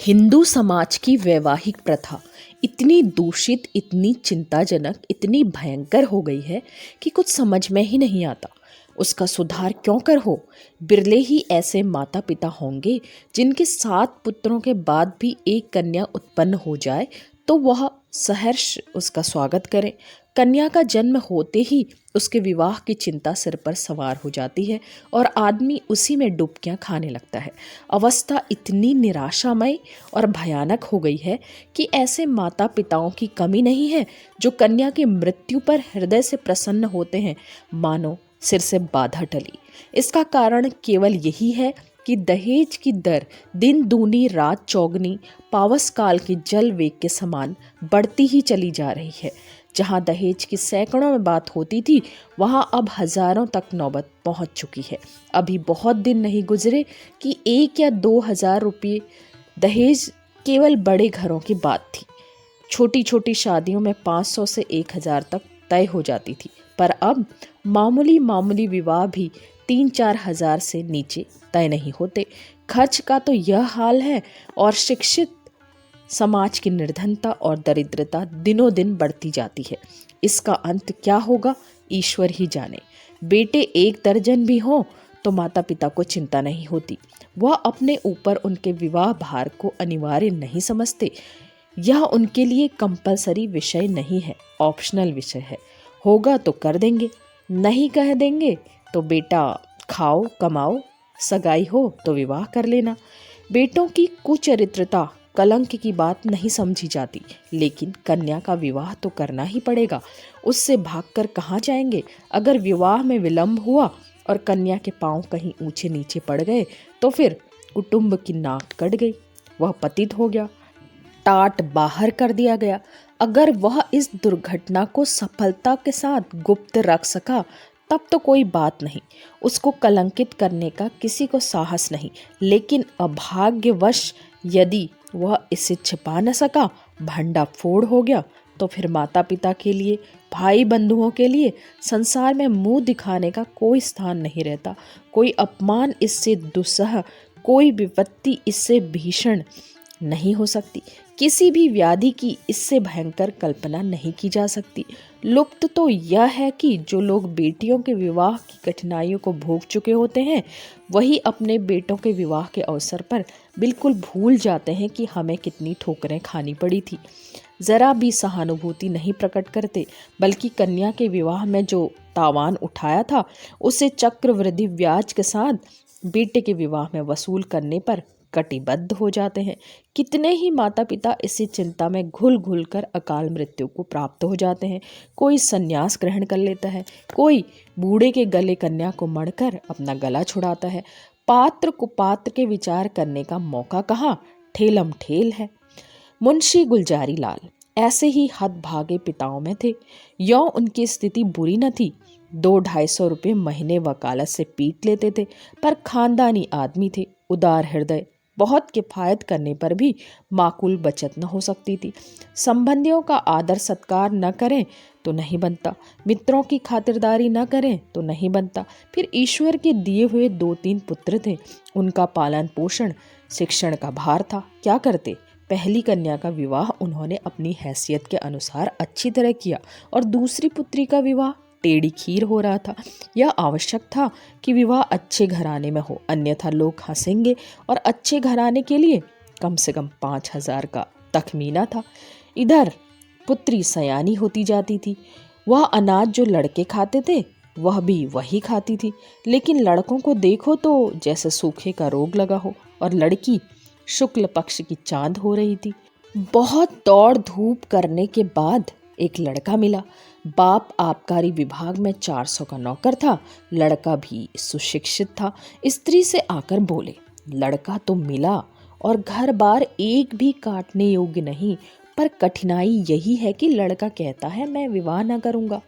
हिंदू समाज की वैवाहिक प्रथा इतनी दूषित, इतनी चिंताजनक, इतनी भयंकर हो गई है कि कुछ समझ में ही नहीं आता। उसका सुधार क्यों कर हो? बिरले ही ऐसे माता पिता होंगे जिनके 7 पुत्रों के बाद भी एक कन्या उत्पन्न हो जाए तो वह सहर्ष उसका स्वागत करें। कन्या का जन्म होते ही उसके विवाह की चिंता सिर पर सवार हो जाती है और आदमी उसी में डुबकियां खाने लगता है। अवस्था इतनी निराशामय और भयानक हो गई है कि ऐसे माता पिताओं की कमी नहीं है जो कन्या की मृत्यु पर हृदय से प्रसन्न होते हैं, मानो सिर से बाधा टली। इसका कारण केवल यही है कि दहेज की दर दिन दूनी रात चौगनी, पावस काल के जल वेग के समान बढ़ती ही चली जा रही है। जहां दहेज की सैकड़ों में बात होती थी, वहां अब हजारों तक नौबत पहुंच चुकी है। अभी बहुत दिन नहीं गुजरे कि 1 या 2 हजार रुपये दहेज केवल बड़े घरों की बात थी। छोटी छोटी शादियों में 500 से 1000 तक तय हो जाती थी, पर अब मामूली मामूली विवाह भी 3-4 हजार से नीचे तय नहीं होते। खर्च का तो यह हाल है और शिक्षित समाज की निर्धनता और दरिद्रता दिनों दिन बढ़ती जाती है। इसका अंत क्या होगा, ईश्वर ही जाने। बेटे 1 दर्जन भी हों तो माता पिता को चिंता नहीं होती। वह अपने ऊपर उनके विवाह भार को अनिवार्य नहीं समझते। यह उनके लिए कंपलसरी विषय नहीं है, ऑप्शनल विषय है। होगा तो कर देंगे, नहीं कह देंगे तो बेटा खाओ कमाओ, सगाई हो तो विवाह कर लेना। बेटों की कुचरित्रता, कलंक की बात नहीं समझी जाती, लेकिन कन्या का विवाह तो करना ही पड़ेगा। उससे भागकर कहाँ जाएंगे? अगर विवाह में विलंब हुआ और कन्या के पांव कहीं ऊंचे नीचे पड़ गए तो फिर कुटुंब की नाक कट गई, वह पतित हो गया, टाट बाहर कर दिया गया। अगर वह इस दुर्घटना को सफलता के साथ गुप्त रख सका तब तो कोई बात नहीं, उसको कलंकित करने का किसी को साहस नहीं। लेकिन अभाग्यवश यदि वह इसे छिपा न सका, भंडा फोड़ हो गया, तो फिर माता पिता के लिए, भाई बंधुओं के लिए संसार में मुंह दिखाने का कोई स्थान नहीं रहता। कोई अपमान इससे दुस्सह, कोई विपत्ति इससे भीषण नहीं हो सकती। किसी भी व्याधि की इससे भयंकर कल्पना नहीं की जा सकती। लुप्त तो यह है कि जो लोग बेटियों के विवाह की कठिनाइयों को भोग चुके होते हैं, वही अपने बेटों के विवाह के अवसर पर बिल्कुल भूल जाते हैं कि हमें कितनी ठोकरें खानी पड़ी थी। जरा भी सहानुभूति नहीं प्रकट करते, बल्कि कन्या के विवाह में जो तावान उठाया था उसे चक्रवृद्धि ब्याज के साथ बेटे के विवाह में वसूल करने पर कटिबद्ध हो जाते हैं। कितने ही माता पिता इसी चिंता में घुल घुल कर अकाल मृत्यु को प्राप्त हो जाते हैं। कोई संन्यास ग्रहण कर लेता है, कोई बूढ़े के गले कन्या को मढ़कर अपना गला छुड़ाता है। पात्र कुपात्र के विचार करने का मौका कहाँ, ठेलम ठेल है। मुंशी गुलजारी लाल ऐसे ही हतभागे पिताओं में थे। यों उनकी स्थिति बुरी न थी, 200-250 रुपये महीने वकालत से पीट लेते थे, पर खानदानी आदमी थे, उदार हृदय। बहुत किफायत करने पर भी माकूल बचत न हो सकती थी। संबंधियों का आदर सत्कार न करें तो नहीं बनता, मित्रों की खातिरदारी न करें तो नहीं बनता। फिर ईश्वर के दिए हुए 2-3 पुत्र थे, उनका पालन पोषण, शिक्षण का भार था। क्या करते? पहली कन्या का विवाह उन्होंने अपनी हैसियत के अनुसार अच्छी तरह किया और दूसरी पुत्री का विवाह टेढ़ी खीर हो रहा था। यह आवश्यक था कि विवाह अच्छे घराने में हो, अन्यथा लोग हंसेंगे, और अच्छे घराने के लिए कम से कम 5000 का तखमीना था। इधर पुत्री सयानी होती जाती थी। वह अनाज जो लड़के खाते थे वह भी वही खाती थी, लेकिन लड़कों को देखो तो जैसे सूखे का रोग लगा हो, और लड़की शुक्ल पक्ष की चांद हो रही थी। बहुत दौड़ धूप करने के बाद एक लड़का मिला। बाप आबकारी विभाग में 400 का नौकर था, लड़का भी सुशिक्षित था। स्त्री से आकर बोले, लड़का तो मिला और घर बार एक भी काटने योग्य नहीं, पर कठिनाई यही है कि लड़का कहता है मैं विवाह न करूंगा।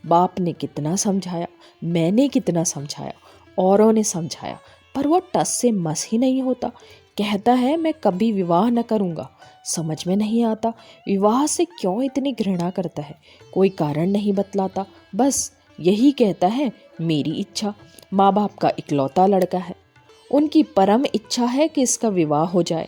बाप ने कितना समझाया, मैंने कितना समझाया, औरों ने समझाया, पर वो टस से मस ही नहीं होता। कहता है मैं कभी विवाह न करूंगा। समझ में नहीं आता विवाह से क्यों इतनी घृणा करता है। कोई कारण नहीं बतलाता, बस यही कहता है मेरी इच्छा। माँ बाप का इकलौता लड़का है, उनकी परम इच्छा है कि इसका विवाह हो जाए।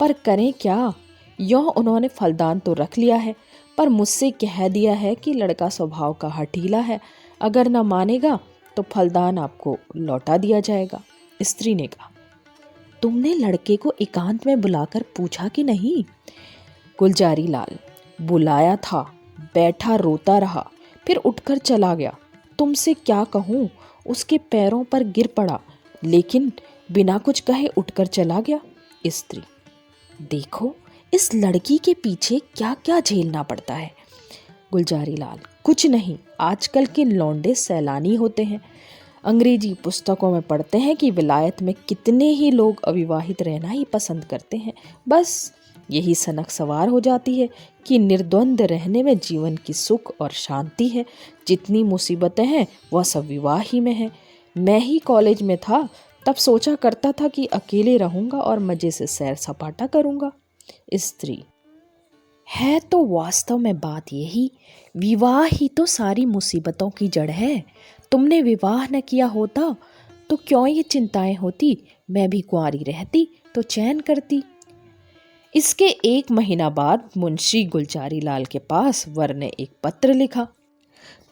पर करें क्या? यों उन्होंने फलदान तो रख लिया है, पर मुझसे कह दिया है कि लड़का स्वभाव का हठीला है, अगर न मानेगा तो फलदान आपको लौटा दिया जाएगा। स्त्री ने कहा, तुमने लड़के को एकांत में बुलाकर पूछा कि नहीं? गुलजारी लाल, बुलाया था, बैठा रोता रहा, फिर उठकर चला गया। तुमसे क्या कहूँ, उसके पैरों पर गिर पड़ा, लेकिन बिना कुछ कहे उठकर चला गया। स्त्री, देखो इस लड़की के पीछे क्या क्या झेलना पड़ता है। गुलजारी लाल, कुछ नहीं, आजकल के लौंडे सैलानी होते हैं। अंग्रेजी पुस्तकों में पढ़ते हैं कि विलायत में कितने ही लोग अविवाहित रहना ही पसंद करते हैं। बस यही सनक सवार हो जाती है कि निर्द्वंद रहने में जीवन की सुख और शांति है। जितनी मुसीबतें हैं वह सब विवाह ही में है। मैं ही कॉलेज में था तब सोचा करता था कि अकेले रहूंगा और मजे से सैर सपाटा करूंगा। स्त्री, है तो वास्तव में बात यही, विवाह ही तो सारी मुसीबतों की जड़ है। तुमने विवाह न किया होता तो क्यों ये चिंताएं होती? मैं भी कुंवारी रहती तो चैन करती। इसके 1 महीना बाद मुंशी गुलजारी लाल के पास वर ने एक पत्र लिखा।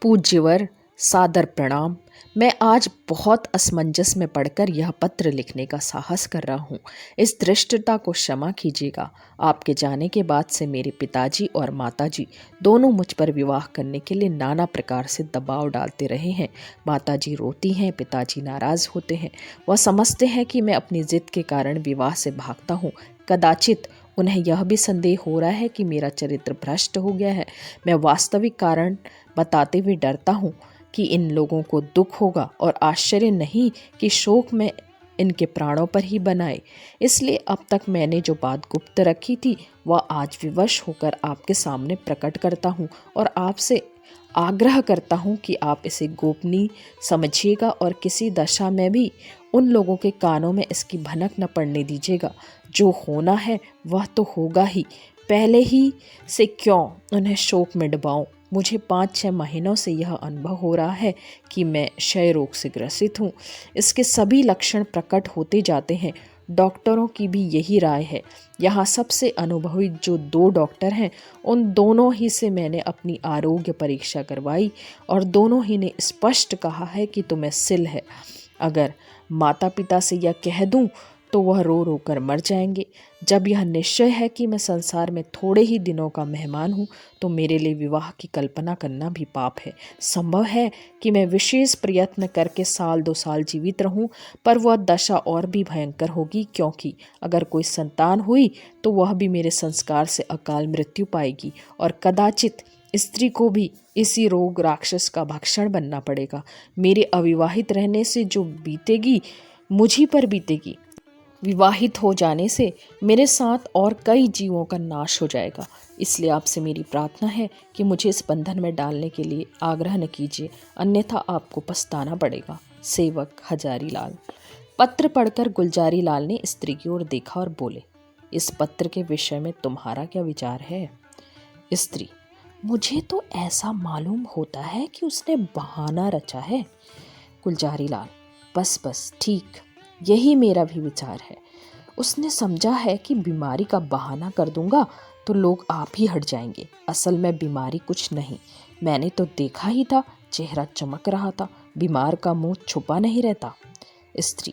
पूज्यवर, सादर प्रणाम। मैं आज बहुत असमंजस में पड़कर यह पत्र लिखने का साहस कर रहा हूँ। इस धृष्टता को क्षमा कीजिएगा। आपके जाने के बाद से मेरे पिताजी और माताजी दोनों मुझ पर विवाह करने के लिए नाना प्रकार से दबाव डालते रहे हैं। माताजी रोती हैं, पिताजी नाराज होते हैं। वह समझते हैं कि मैं अपनी जिद के कारण विवाह से भागता हूँ। कदाचित उन्हें यह भी संदेह हो रहा है कि मेरा चरित्र भ्रष्ट हो गया है। मैं वास्तविक कारण बताते हुए डरता हूँ कि इन लोगों को दुख होगा और आश्चर्य नहीं कि शोक में इनके प्राणों पर ही बनाए। इसलिए अब तक मैंने जो बात गुप्त रखी थी वह आज विवश होकर आपके सामने प्रकट करता हूँ और आपसे आग्रह करता हूँ कि आप इसे गोपनीय समझिएगा और किसी दशा में भी उन लोगों के कानों में इसकी भनक न पड़ने दीजिएगा। जो होना है वह तो होगा ही, पहले ही से क्यों उन्हें शोक में डुबाऊं। मुझे 5-6 महीनों से यह अनुभव हो रहा है कि मैं क्षय रोग से ग्रसित हूँ। इसके सभी लक्षण प्रकट होते जाते हैं। डॉक्टरों की भी यही राय है। यहाँ सबसे अनुभवी जो 2 डॉक्टर हैं उन दोनों ही से मैंने अपनी आरोग्य परीक्षा करवाई और दोनों ही ने स्पष्ट कहा है कि तुम्हें सिल है। अगर माता पिता से यह कह दूं तो वह रो रो कर मर जाएंगे। जब यह निश्चय है कि मैं संसार में थोड़े ही दिनों का मेहमान हूँ तो मेरे लिए विवाह की कल्पना करना भी पाप है। संभव है कि मैं विशेष प्रयत्न करके 1-2 साल जीवित रहूं, पर वह दशा और भी भयंकर होगी, क्योंकि अगर कोई संतान हुई तो वह भी मेरे संस्कार से अकाल मृत्यु पाएगी और कदाचित स्त्री को भी इसी रोग राक्षस का भक्षण बनना पड़ेगा। मेरे अविवाहित रहने से जो बीतेगी मुझी पर बीतेगी। विवाहित हो जाने से मेरे साथ और कई जीवों का नाश हो जाएगा। इसलिए आपसे मेरी प्रार्थना है कि मुझे इस बंधन में डालने के लिए आग्रह न कीजिए, अन्यथा आपको पछताना पड़ेगा। सेवक हजारी लाल। पत्र पढ़कर गुलजारी लाल ने स्त्री की ओर देखा और बोले, इस पत्र के विषय में तुम्हारा क्या विचार है? स्त्री, मुझे तो ऐसा मालूम होता है कि उसने बहाना रचा है। गुलजारी लाल, बस ठीक, यही मेरा भी विचार है। उसने समझा है कि बीमारी का बहाना कर दूंगा तो लोग आप ही हट जाएंगे। असल में बीमारी कुछ नहीं, मैंने तो देखा ही था, चेहरा चमक रहा था, बीमार का मुंह छुपा नहीं रहता। स्त्री,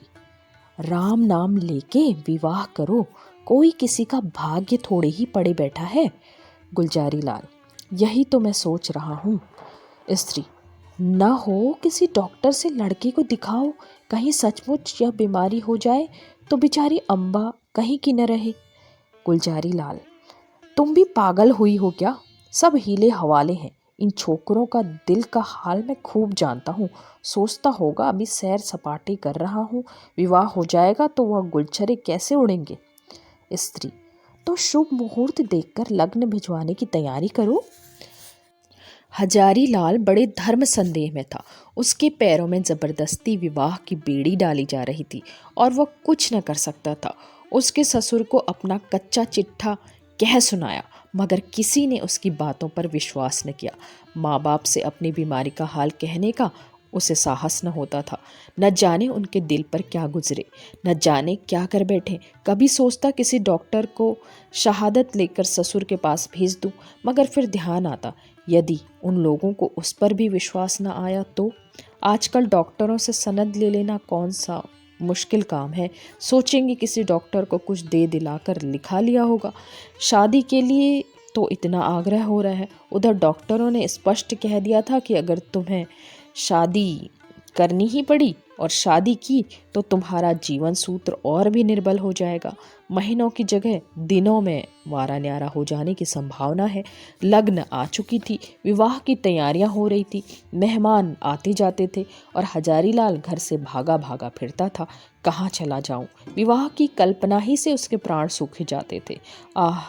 राम नाम लेके विवाह करो, कोई किसी का भाग्य थोड़े ही पड़े बैठा है। गुलजारी लाल, यही तो मैं सोच रहा हूँ। स्त्री, न हो किसी डॉक्टर से लड़के को दिखाओ, कहीं सचमुच यह बीमारी हो जाए तो बेचारी अम्बा कहीं की न रहे। गुलजारी लाल, तुम भी पागल हुई हो क्या? सब हीले हवाले हैं। इन छोकरों का दिल का हाल मैं खूब जानता हूँ। सोचता होगा अभी सैर सपाटे कर रहा हूँ, विवाह हो जाएगा तो वह गुलछरे कैसे उड़ेंगे। स्त्री, तो शुभ मुहूर्त देखकर लग्न भिजवाने की तैयारी करो। हजारी लाल बड़े धर्म संदेह में था। उसके पैरों में जबरदस्ती विवाह की बेड़ी डाली जा रही थी और वह कुछ न कर सकता था। उसके ससुर को अपना कच्चा चिट्ठा कह सुनाया, मगर किसी ने उसकी बातों पर विश्वास न किया। माँ बाप से अपनी बीमारी का हाल कहने का उसे साहस न होता था। न जाने उनके दिल पर क्या गुजरे, न जाने क्या कर बैठे। कभी सोचता किसी डॉक्टर को शहादत लेकर ससुर के पास भेज दूं, मगर फिर ध्यान आता यदि उन लोगों को उस पर भी विश्वास न आया तो। आजकल डॉक्टरों से सनद ले लेना कौन सा मुश्किल काम है। सोचेंगे किसी डॉक्टर को कुछ दे दिलाकर लिखा लिया होगा। शादी के लिए तो इतना आग्रह हो रहा है, उधर डॉक्टरों ने स्पष्ट कह दिया था कि अगर तुम्हें शादी करनी ही पड़ी और शादी की तो तुम्हारा जीवन सूत्र और भी निर्बल हो जाएगा। महीनों की जगह दिनों में वारा न्यारा हो जाने की संभावना है। लग्न आ चुकी थी, विवाह की तैयारियां हो रही थी, मेहमान आते जाते थे और हजारीलाल घर से भागा भागा फिरता था। कहाँ चला जाऊं? विवाह की कल्पना ही से उसके प्राण सूखे जाते थे। आह,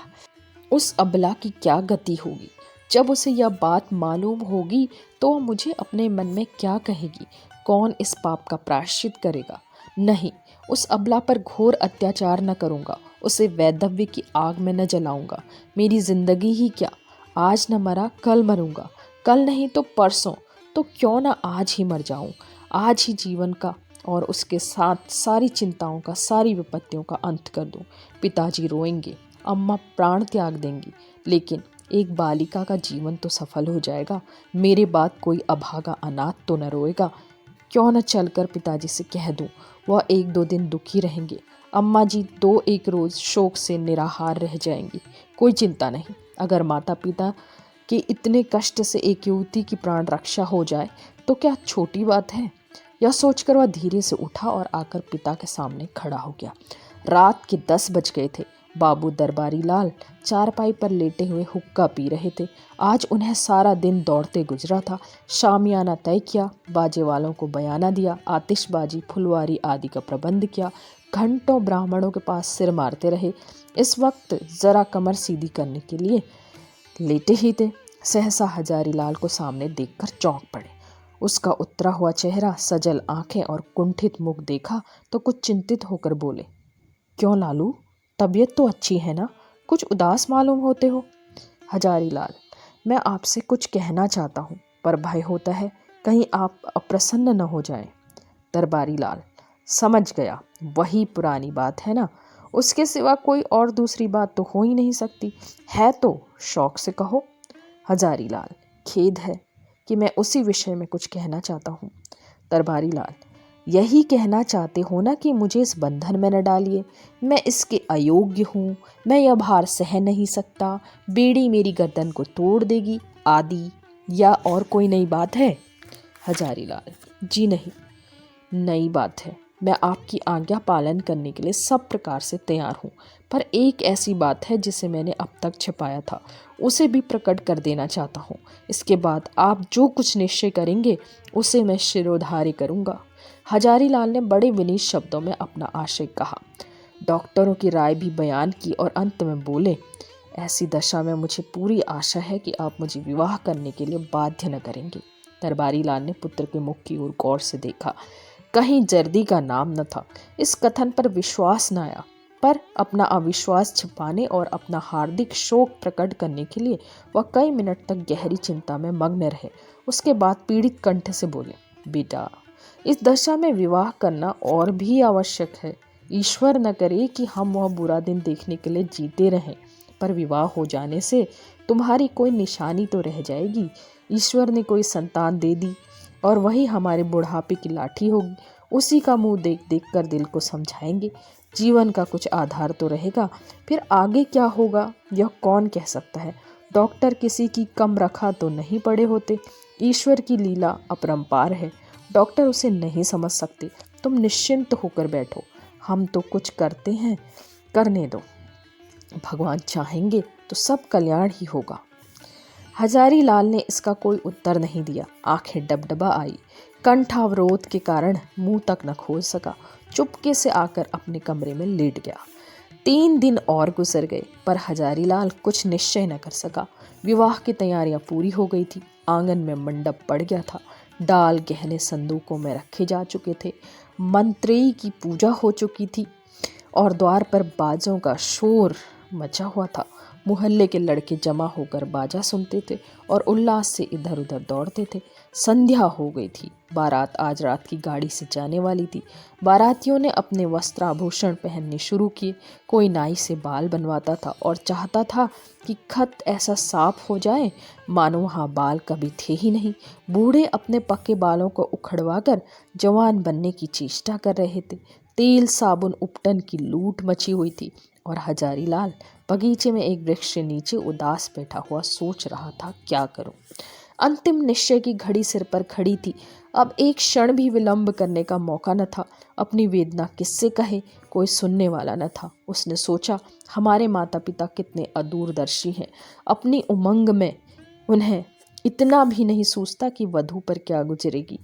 उस अबला की क्या गति होगी जब उसे यह बात मालूम होगी तो वह मुझे अपने मन में क्या कहेगी? कौन इस पाप का प्रायश्चित करेगा? नहीं, उस अबला पर घोर अत्याचार न करूँगा, उसे वैधव्य की आग में न जलाऊंगा। मेरी जिंदगी ही क्या, आज न मरा कल मरूंगा, कल नहीं तो परसों, तो क्यों न आज ही मर जाऊं। आज ही जीवन का और उसके साथ सारी चिंताओं का, सारी विपत्तियों का अंत कर दूं। पिताजी रोएंगे, अम्मा प्राण त्याग देंगी, लेकिन एक बालिका का जीवन तो सफल हो जाएगा। मेरे बाद कोई अभागा अनाथ तो न रोएगा। क्यों न चलकर पिताजी से कह दूं, वह एक दो दिन दुखी रहेंगे। अम्मा जी दो एक रोज शोक से निराहार रह जाएंगी। कोई चिंता नहीं, अगर माता पिता के इतने कष्ट से एक युवती की प्राण रक्षा हो जाए तो क्या छोटी बात है। यह सोचकर वह धीरे से उठा और आकर पिता के सामने खड़ा हो गया। रात के 10 बज गए थे। बाबू दरबारी लाल चारपाई पर लेटे हुए हुक्का पी रहे थे। आज उन्हें सारा दिन दौड़ते गुजरा था। शामियाना तय किया, बाजे वालों को बयाना दिया, आतिशबाजी, फुलवारी आदि का प्रबंध किया। घंटों ब्राह्मणों के पास सिर मारते रहे। इस वक्त जरा कमर सीधी करने के लिए लेटे ही थे। सहसा हजारीलाल को सामने देखकर चौंक पड़े। उसका उतरा हुआ चेहरा, सजल आंखें और कुंठित मुख देखा तो कुछ चिंतित होकर बोले, क्यों लालू, तबीयत तो अच्छी है ना? कुछ उदास मालूम होते हो। हजारीलाल, मैं आपसे कुछ कहना चाहता हूँ, पर भय होता है कहीं आप अप्रसन्न न हो जाएं। दरबारी लाल, समझ गया, वही पुरानी बात है ना, उसके सिवा कोई और दूसरी बात तो हो ही नहीं सकती। है तो शौक से कहो। हजारीलाल, खेद है कि मैं उसी विषय में कुछ कहना चाहता हूँ। दरबारी लाल, यही कहना चाहते हो ना कि मुझे इस बंधन में न डालिए, मैं इसके अयोग्य हूँ, मैं यह भार सह नहीं सकता, बेड़ी मेरी गर्दन को तोड़ देगी आदि, या और कोई नई बात है? हजारीलाल, जी नहीं, नई बात है। मैं आपकी आज्ञा पालन करने के लिए सब प्रकार से तैयार हूँ, पर एक ऐसी बात है जिसे मैंने अब तक छिपाया था, उसे भी प्रकट कर देना चाहता हूँ। इसके बाद आप जो कुछ निश्चय करेंगे उसे मैं शिरोधार्य करूँगा। हजारीलाल ने बड़े विनीत शब्दों में अपना आशय कहा, डॉक्टरों की राय भी बयान की और अंत में बोले, ऐसी दशा में मुझे पूरी आशा है कि आप मुझे विवाह करने के लिए बाध्य न करेंगे। दरबारी लाल ने पुत्र के मुख की ओर गौर से देखा। कहीं जर्दी का नाम न था। इस कथन पर विश्वास न आया, पर अपना अविश्वास छिपाने और अपना हार्दिक शोक प्रकट करने के लिए वह कई मिनट तक गहरी चिंता में मग्न रहे। उसके बाद पीड़ित कंठ से बोले, बेटा, इस दशा में विवाह करना और भी आवश्यक है। ईश्वर न करे कि हम वह बुरा दिन देखने के लिए जीते रहें, पर विवाह हो जाने से तुम्हारी कोई निशानी तो रह जाएगी। ईश्वर ने कोई संतान दे दी और वही हमारे बुढ़ापे की लाठी होगी। उसी का मुंह देख देख कर दिल को समझाएंगे। जीवन का कुछ आधार तो रहेगा। फिर आगे क्या होगा यह कौन कह सकता है। डॉक्टर किसी की कम रखा तो नहीं पड़े होते। ईश्वर की लीला अपरंपार है, डॉक्टर उसे नहीं समझ सकते। तुम निश्चिंत होकर बैठो, हम तो कुछ करते हैं, करने दो। भगवान चाहेंगे तो सब कल्याण ही होगा। हजारीलाल ने इसका कोई उत्तर नहीं दिया। आंखें डबडबा आई, कंठावरोध के कारण मुंह तक न खोल सका। चुपके से आकर अपने कमरे में लेट गया। 3 दिन और गुजर गए, पर हजारीलाल कुछ निश्चय न कर सका। विवाह की तैयारियां पूरी हो गई थी। आंगन में मंडप पड़ गया था। डाल गहने संदूकों में रखे जा चुके थे। मंत्रेयी की पूजा हो चुकी थी और द्वार पर बाजों का शोर मचा हुआ था। मोहल्ले के लड़के जमा होकर बाजा सुनते थे और उल्लास से इधर उधर दौड़ते थे। संध्या हो गई थी। बारात आज रात की गाड़ी से जाने वाली थी। बारातियों ने अपने वस्त्राभूषण पहनने शुरू किए। कोई नाई से बाल बनवाता था और चाहता था कि खत ऐसा साफ हो जाए मानो वहाँ बाल कभी थे ही नहीं। बूढ़े अपने पक्के बालों को उखड़वा कर जवान बनने की चेष्टा कर रहे थे। तेल साबुन उपटन की लूट मची हुई थी और हजारी लाल बगीचे में एक वृक्ष के नीचे उदास बैठा हुआ सोच रहा था, क्या करूं। अंतिम निश्चय की घड़ी सिर पर खड़ी थी। अब एक क्षण भी विलंब करने का मौका न था। अपनी वेदना किससे कहे, कोई सुनने वाला न था। उसने सोचा, हमारे माता पिता कितने अदूरदर्शी हैं। अपनी उमंग में उन्हें इतना भी नहीं सूझता कि वधू पर क्या गुजरेगी।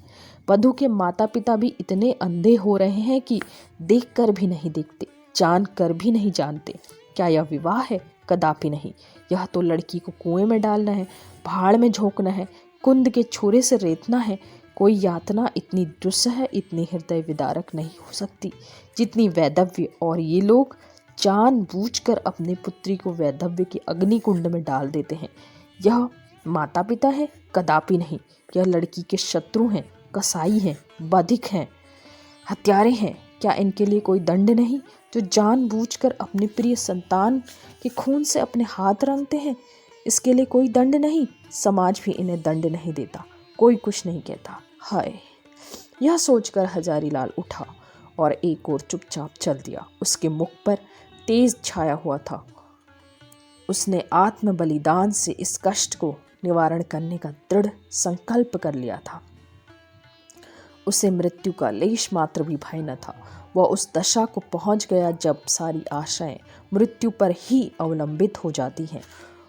वधू के माता पिता भी इतने अंधे हो रहे हैं कि देख कर भी नहीं देखते, जान कर भी नहीं जानते। क्या यह विवाह है? कदापि नहीं। यह तो लड़की को कुएं में डालना है, भाड़ में झोंकना है, कुंद के छुरे से रेतना है। कोई यातना इतनी दुस्सह, इतनी हृदय विदारक नहीं हो सकती जितनी वैधव्य। और ये लोग जानबूझकर अपनी पुत्री को वैधव्य के अग्निकुंड में डाल देते हैं। यह माता पिता है? कदापि नहीं। यह लड़की के शत्रु हैं, कसाई हैं, बधिक हैं, हत्यारे हैं। क्या इनके लिए कोई दंड नहीं, जो जानबूझकर अपनी प्रिय संतान के खून से अपने हाथ रंगते हैं? इसके लिए कोई दंड नहीं। समाज भी इन्हें दंड नहीं देता, कोई कुछ नहीं कहता। हाय, यह सोचकर हजारी लाल उठा और एक ओर चुपचाप चल दिया। उसके मुख पर तेज छाया हुआ था। उसने आत्म बलिदान से इस कष्ट को निवारण करने का दृढ़ संकल्प कर लिया था। उसे मृत्यु का लेश मात्र भी भय न था। वह उस दशा को पहुंच गया जब सारी आशाएं मृत्यु पर ही अवलंबित हो जाती हैं।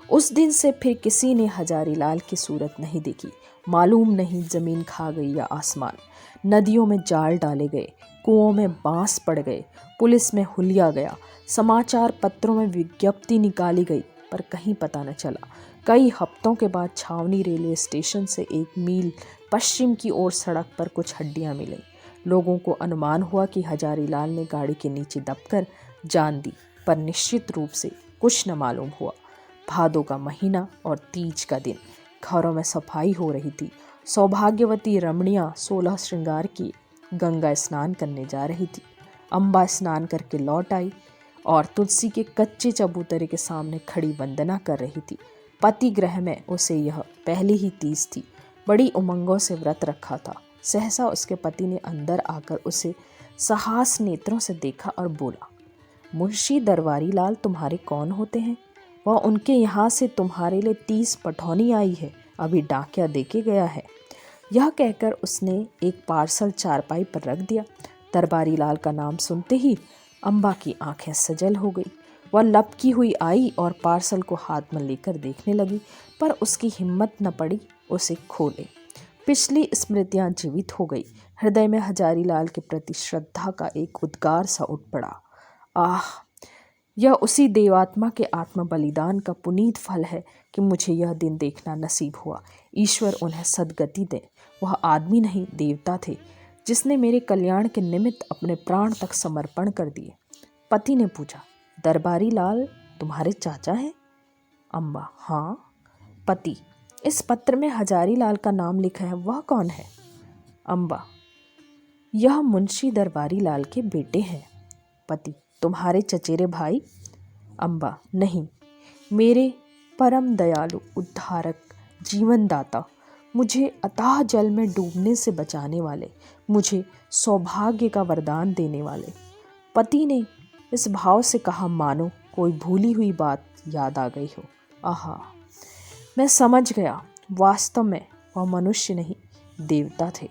उस दिन से फिर किसी ने हजारी लाल की सूरत नहीं देखी। मालूम नहीं जमीन खा गई या आसमान। नदियों में जाल डाले गए, कुओं में बांस पड़ गए, पुलिस में हुलिया गया, समाचार पत्रों में विज्ञप्ति निकाली गई, पर कहीं पता न चला। कई हफ्तों के बाद छावनी रेलवे स्टेशन से 1 मील पश्चिम की ओर सड़क पर कुछ हड्डियां मिली। लोगों को अनुमान हुआ कि हजारी लाल ने गाड़ी के नीचे दबकर जान दी, पर निश्चित रूप से कुछ न मालूम हुआ। भादों का महीना और तीज का दिन। घरों में सफाई हो रही थी। सौभाग्यवती रमणियां 16 श्रृंगार की गंगा स्नान करने जा रही थी। अम्बा स्नान करके लौट आई और तुलसी के कच्चे चबूतरे के सामने खड़ी वंदना कर रही थी। पति गृह में उसे यह पहली ही तीज थी। बड़ी उमंगों से व्रत रखा था। सहसा उसके पति ने अंदर आकर उसे साहस नेत्रों से देखा और बोला, मुंशी दरबारी लाल तुम्हारे कौन होते हैं? वह उनके यहाँ से तुम्हारे लिए 30 पठौनी आई है, अभी डाकिया देके गया है। यह कहकर उसने एक पार्सल चारपाई पर रख दिया। दरबारी लाल का नाम सुनते ही अम्बा की आंखें सजल हो गई। वह लपकी हुई आई और पार्सल को हाथ में लेकर देखने लगी, पर उसकी हिम्मत न पड़ी उसे खोले। पिछली स्मृतियां जीवित हो गई। हृदय में हजारी लाल के प्रति श्रद्धा का एक उद्गार सा उठ पड़ा। आह, यह उसी देवात्मा के आत्म बलिदान का पुनीत फल है कि मुझे यह दिन देखना नसीब हुआ। ईश्वर उन्हें सद्गति दे। वह आदमी नहीं, देवता थे, जिसने मेरे कल्याण के निमित्त अपने प्राण तक समर्पण कर दिए। पति ने पूछा, दरबारी लाल तुम्हारे चाचा हैं? अम्बा, हाँ। पति, इस पत्र में हजारी लाल का नाम लिखा है, वह कौन है? अम्बा, यह मुंशी दरबारी लाल के बेटे हैं। पति, तुम्हारे चचेरे भाई? अम्बा, नहीं, मेरे परम दयालु उद्धारक, जीवनदाता, मुझे अथाह जल में डूबने से बचाने वाले, मुझे सौभाग्य का वरदान देने वाले। पति ने इस भाव से कहा मानो कोई भूली हुई बात याद आ गई हो। आहा, मैं समझ गया, वास्तव में वह मनुष्य नहीं, देवता थे।